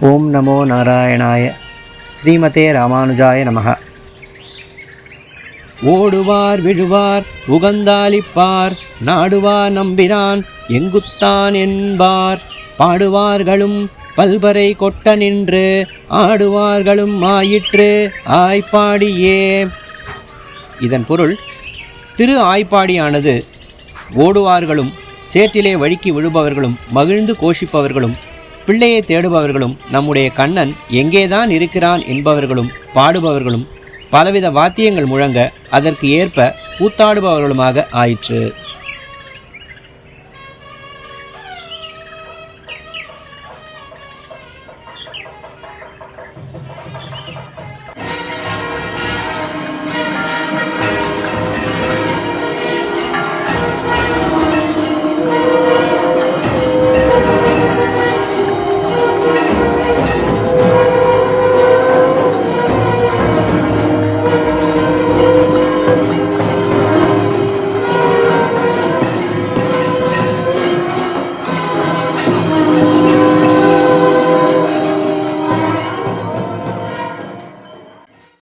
ஓம் நமோ நாராயணாய. ஸ்ரீமதே ராமானுஜாய நமஹ. ஓடுவார் விழுவார் உகந்தாலிப்பார் நாடுவார் நம்பிரான் எங்குத்தான் என்பார் பாடுவார்களும் பல்பறை கொட்ட நின்று ஆடுவார்களும் ஆயிற்று ஆய்ப்பாடியே. இதன் பொருள், திரு ஆய்ப்பாடியானது ஓடுவார்களும் சேற்றிலே வழுக்கி விழுபவர்களும் மகிழ்ந்து கோஷிப்பவர்களும் பிள்ளையை தேடுபவர்களும் நம்முடைய கண்ணன் எங்கேதான் இருக்கிறான் என்பவர்களும் பாடுபவர்களும் பலவித வாத்தியங்கள் முழங்க அதற்கு ஏற்ப கூத்தாடுபவர்களுமாக ஆயிற்று.